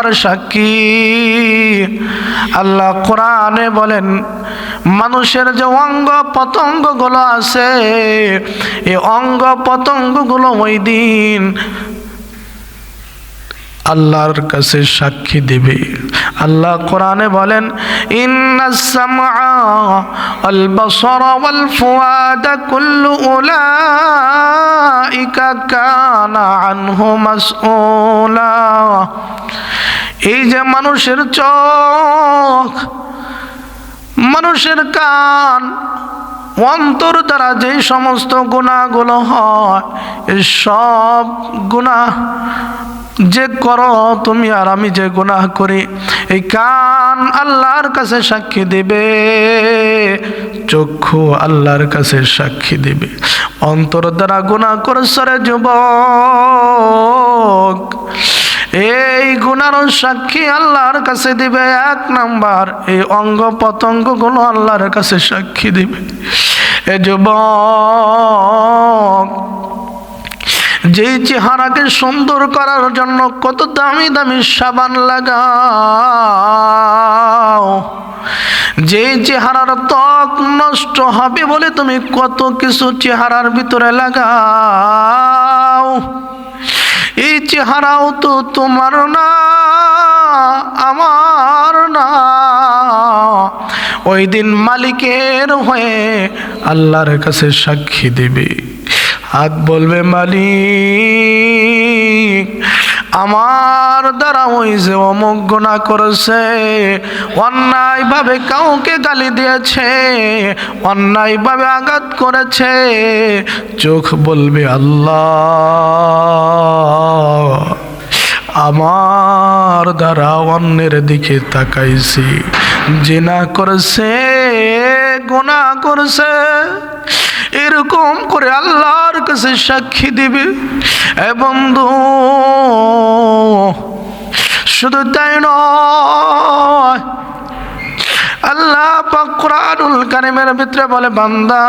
Number সাক্ষী। আল্লাহ কোরআনে বলেন মানুষের যে অঙ্গ পতঙ্গগুলো আছে এই অঙ্গ পতঙ্গগুলো ওই দিন আল্লাহর কাছে সাক্ষী দিবে। আল্লাহ কোরআনে বলেন ইন্নাস সামআ ওয়াল বাসারা ওয়াল ফুআদা কুল্লু উলাইকা কানা আনহু মাসউলা। এই যে মানুষের চোখ, মানুষের কান, অন্তর দ্বারা যে সমস্ত গুনাহগুলো হয় এই সব গুনাহ যে করো তুমি আর আমি যে গুনাহ করি এই কান আল্লাহর কাছে সাক্ষী দিবে, চক্ষু আল্লাহর কাছে সাক্ষী দিবে। অন্তর দ্বারা গুনাহ করছ রে যুবক, এই গুনার সাক্ষী আল্লাহর কাছে দিবে। এক নাম্বার এই অঙ্গ পতঙ্গগুলো আল্লাহর কাছে সাক্ষী দিবে। এ যুবক, যেই চেহারাকে সুন্দর করার জন্য কত দামি দামি সাবান লাগাও, যেই চেহারার ত্বক নষ্ট হবে বলে তুমি কত কিছু চেহারার ভিতরে লাগাও, এই চেহারাও তো তোমার না আমার না, ওই দিন মালিকের হয়ে আল্লাহর কাছে সাক্ষী দেবে। হাত বলবে মালিক আমার দ্বারা ওই যে অমুক গুনাহ করেছে, অন্যায়ভাবে কাউকে গালি দিয়েছে, অন্যায়ভাবে আঘাত করেছে, চোখ বলবে আল্লাহ আমার দ্বারা অন্যের দিকে তাকাইছি, জিনা করেছে, গুনাহ করেছে, এরকম করে আল্লাহর কাছে সাক্ষী দিবে। এ বন্ধু, শুধু তাই নয়, আল্লাহ পাক কুরআনুল কারীমের ভিতরে বলে বান্দা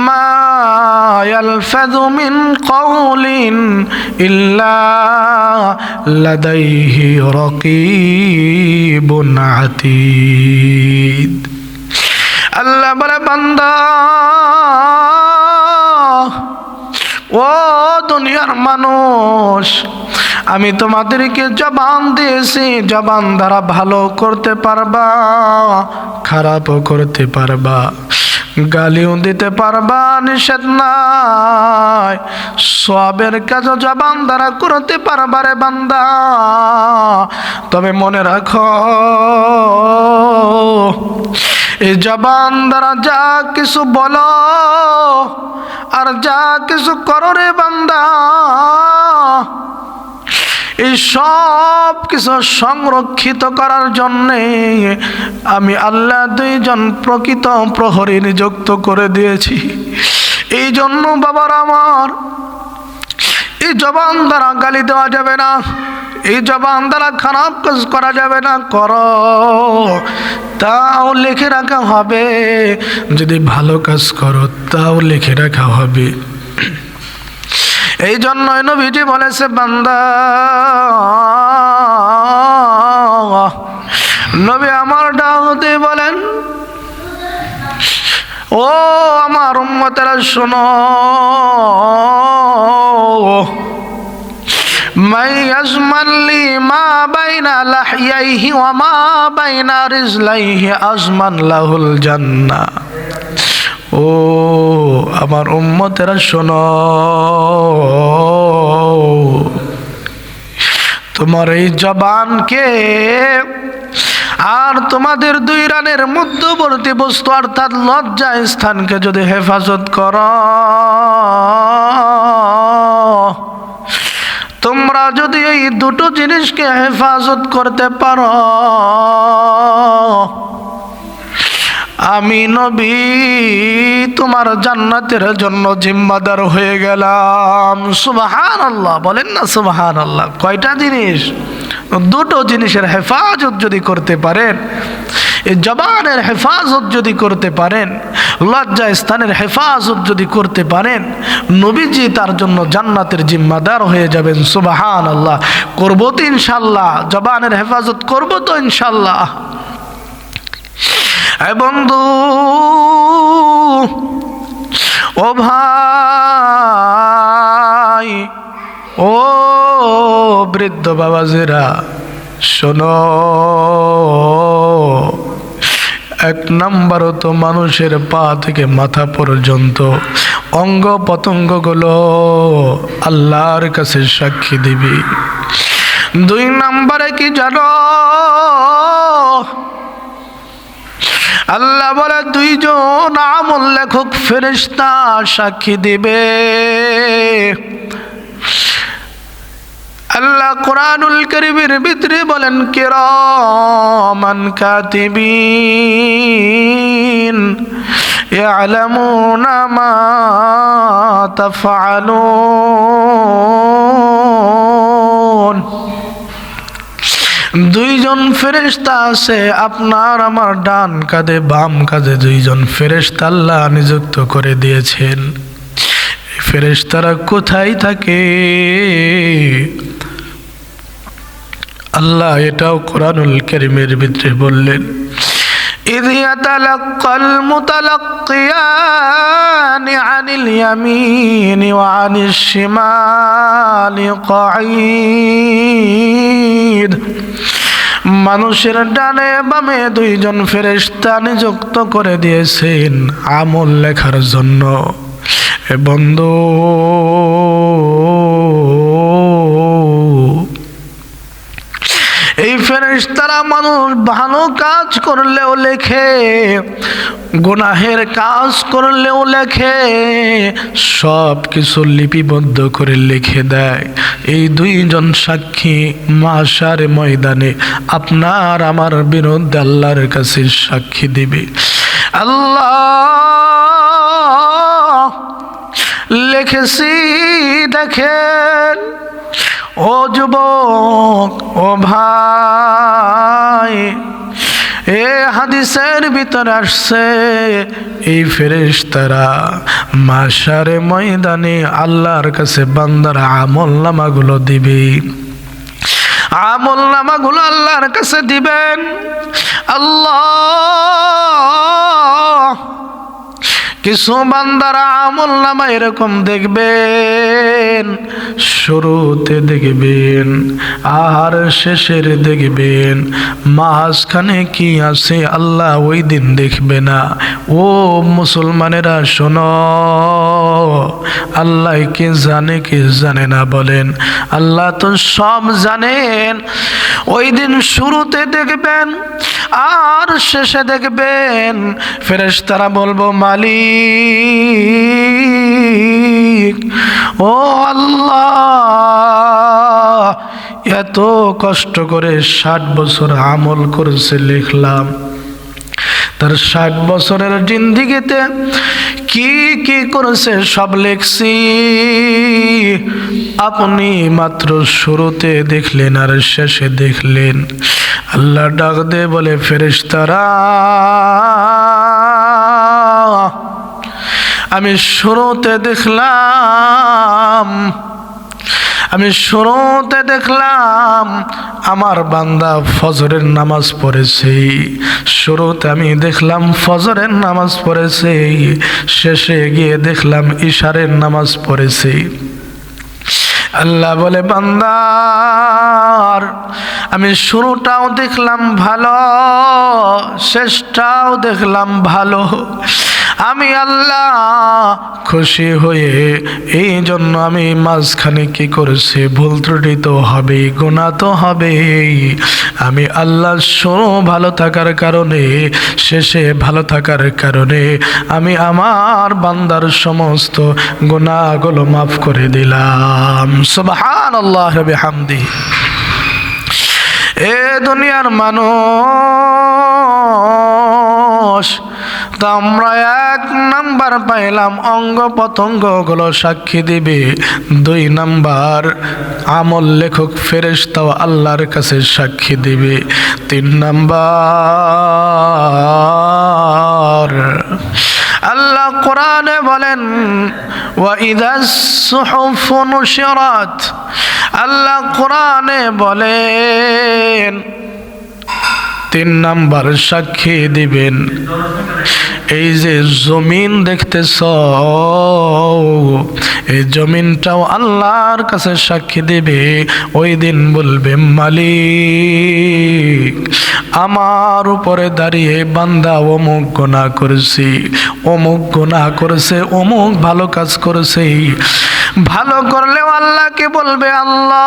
মা ইয়ালফাযু মিন কাওলিন ইল্লা লাদাইহি রাকীবুন আতীদ। আল্লাহ বলে বান্দা ও দুনিয়ার মানুষ, আমি তোমাদেরকে জবান দিয়েছি, জবান দ্বারা ভালো করতে পারবা, খারাপও করতে পারবা, গালিও দিতে পারবা, নিষেধ নাই, সবের কাজ জবান দ্বারা করতে পারবা রে বান্দা। তবে মনে রাখো এই জবান দ্বারা যা কিছু বলো আর যা কিছু করো রে বান্দা, এই সব কিছু সংরক্ষিত করার জন্যে আমি আল্লাহ দুইজন প্রকৃত প্রহরী নিযুক্ত করে দিয়েছি। এই জন্য বাবার আমার এই জবান দ্বারা গালি দেওয়া যাবে না, এই জবান দ্বারা খারাপ কাজ করা যাবে না, করো তাও লিখে রাখা হবে, যদি ভালো কাজ করো তাও লিখে রাখা হবে। এই জন্যই নবীজি বলেছে বান্দা, নবী আমার ডাকতে বলেন ও আমার উম্মতেরা শোনো, মাই আজমাল্লি মা বাইনা লাহইয়াইহি ওয়া মা বাইনা রিজলাইহি আজমান লাহুল জান্নাহ। ও আমার উম্মতেরা শোনো, তোমার এই জবানকে আর তোমাদের দুই রানের মধ্যবর্তী বস্তু অর্থাৎ লজ্জা স্থানকে যদি হেফাজত করো, তোমরা যদি এই দুটো জিনিসকে হেফাজত করতে পারো, আমি নবী তোমার জান্নাতের জন্য জিম্মাদার হয়ে গেলাম। সুবহানাল্লাহ, বলেন না সুবহানাল্লাহ। কয়টা জিনিস? দুটো জিনিসের হেফাজত যদি করতে পারেন, এই জবানের হেফাজত যদি করতে পারেন, লজ্জা স্থানের হেফাজত যদি করতে পারেন, নবীজি তার জন্য জান্নাতের জিম্মাদার হয়ে যাবেন। সুবহানাল্লাহ। করবো তো ইনশাল্লাহ, জবানের হেফাজত করবো তো ইনশাল্লাহ। বন্ধু ও ভাই, ও বৃদ্ধ বাবাজিরা, শোনো, এক নাম্বার তো মানুষের পা থেকে মাথা পর্যন্ত অঙ্গ প্রত্যঙ্গগুলো আল্লাহর কাছে সাক্ষী দিবি। 2 নম্বরে কি জানো? আল্লাহ বলে 2 জন আমল লেখক ফেরেশতা সাক্ষী দিবে। আল্লাহ কোরআনুল কারীমের ভিতরে বলেন কিরামান কাতিবিন ইয়ালামুনা মা তাফআলুন। 2 জন ফেরেশতা আছে আপনার আমার ডান কাঁধে বাম কাঁধে, 2 জন ফেরেশতা আল্লাহ নিযুক্ত করে দিয়েছেন। ফেরেশতারা কোথায় থাকে? আল্লাহ এটাও কোরআনুল কারীমের ভিতরে বললেন, إذ يتلقى المتلقيان عن اليمين وعن الشمال قعيد। মানুষের ডানে বামে 2 জন ফেরেশতা নিযুক্ত করে দিয়েছেন আমল লেখার জন্য। বন্ধু এই ফেরেশতারা মানুষ ভালো কাজ করলেও লেখে, গুনাহের কাজ করলেও লেখে, সব কিছু লিপিবদ্ধ করে লিখে দেয়। এই 2 জন সাক্ষী মাহশারে ময়দানে আপনার আমার বিরুদ্ধে আল্লাহর কাছে সাক্ষী দিবে। আল্লাহ লিখেছি দেখেন। ও যুবক, ও ভাই, এ হাদিসের ভিতরে আসছে এই ফেরেশতারা মাহশারে ময়দানে আল্লাহর কাছে বান্দার আমলনামাগুলো দিবে। আমলনামাগুলো আল্লাহর কাছে দিবেন। আল্লাহ কিছু বান্দারা আমলনামা এরকম দেখবেন, শুরুতে দেখবেন আর শেষের দেখবেন, মাঝখানে কি আছে আল্লাহ ওই দিন দেখবে না। ও মুসলমানেরা শোনো, আল্লাহ কি জানে কি জানে না বলেন? আল্লাহ তো সব জানেন। ওই দিন শুরুতে দেখবেন আর শেষে দেখবেন। ফেরেশতারা বলবো মালিক, ও আল্লাহ, এত কষ্ট করে 60 বছর আমল করেছে লিখলাম, তার 60 বছরের জিন্দেগিতে কি কি করেছে সব লিখছি, আপনি মাত্র শুরুতে দেখলেন আর শেষে দেখলেন। আল্লাহ ডাক দে বলে ফেরেশতারা, আমি শুরুতে দেখলাম আমার বান্দা ফজরের নামাজ পড়েছে। শুরুতে আমি দেখলাম ফজরের নামাজ পড়েছে, শেষে গিয়ে দেখলাম ইশারের নামাজ পড়েছে। আল্লাহ বলে বান্দার আমি শুরুটাও দেখলাম ভালো, শেষটাও দেখলাম ভালো। আমি আল্লাহ খুশি হয়ে এই জন্য আমি মাঝখানে কি করেছি, ভুল ত্রুটি তো হবেই, গুনাহ তো হবেই। আমি আল্লাহ শুরু ভালো থাকার কারণে, শেষে ভালো থাকার কারণে আমি আমার বান্দার সমস্ত গুনাহগুলো মাফ করে দিলাম। সুবহানাল্লাহ ওয়া বিহামদিহি। এ দুনিয়ার মানুষ, তো আমরা 1 নাম্বার পাইলাম অঙ্গ প্রত্যঙ্গগুলো সাক্ষী দিবে, 2 নাম্বার আমল লেখক ফেরেশতাও আল্লাহর কাছে সাক্ষী দিবে, 3 নাম্বার আল্লাহ কোরআনে বলেন ওয়া ইযাস সুহুফু নুশিরাত, আল্লাহ কোরআনে বলেন 3 নাম্বার সাক্ষী দিবেন এই যে জমিন দেখতেছ, এই জমিনটাও আল্লাহর কাছে সাক্ষী দিবে। ওই দিন বলবে মালিক আমার উপরে দাঁড়িয়ে বান্দা অমুক গুনাহ করেছি, অমুক গুনাহ করেছে, অমুক ভালো কাজ করেছে। ভালো করলেও আল্লাহকে বলবে আল্লাহ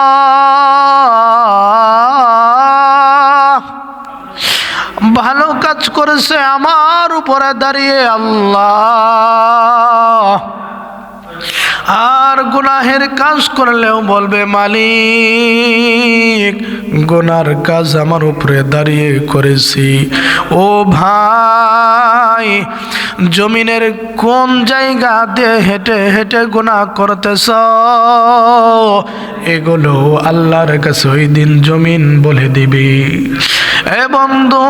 ভালো কাজ করেছে আমার উপরে দাঁড়িয়ে আল্লাহ, আর গুনাহের কাজ করলেও বলবে মালিক গুনার কাজ আমার উপরে দাঁড়িয়ে করেছি। ও ভাই, জমিনের কোন জায়গা দিয়ে হেঁটে হেঁটে গুনাহ করতেছ, এগুলো আল্লাহর কাছে ওই দিন জমিন বলে দিবে। এ বন্ধু,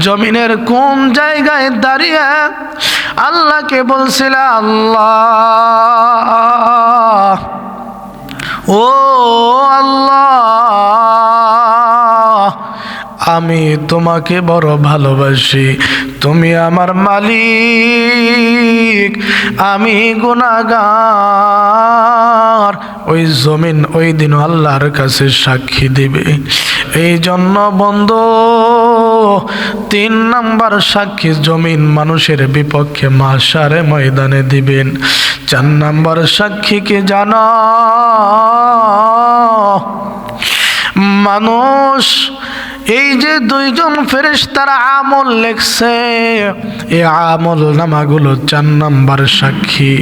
জমিনের কোন জায়গায় দাঁড়িয়ে আল্লাহকে বলছিল আল্লাহ, ও আল্লাহ আমি তোমাকে বড় ভালোবাসি, তুমি আমার মালিক, আমি গুনাহগার। ওই জমিন ওই দিন আল্লাহর কাছে সাক্ষী দিবে। এই জন্য বন্ধু 3 নাম্বার সাক্ষী জমিন মানুষের বিপক্ষে মাশারে ময়দানে দিবেন। 4 নাম্বার সাক্ষী কি জানো? মানুষ এই যে 2 জন ফেরেশতারা আমল লিখছে, এই আমল নামাগুলো 4 নাম্বার সাক্ষী।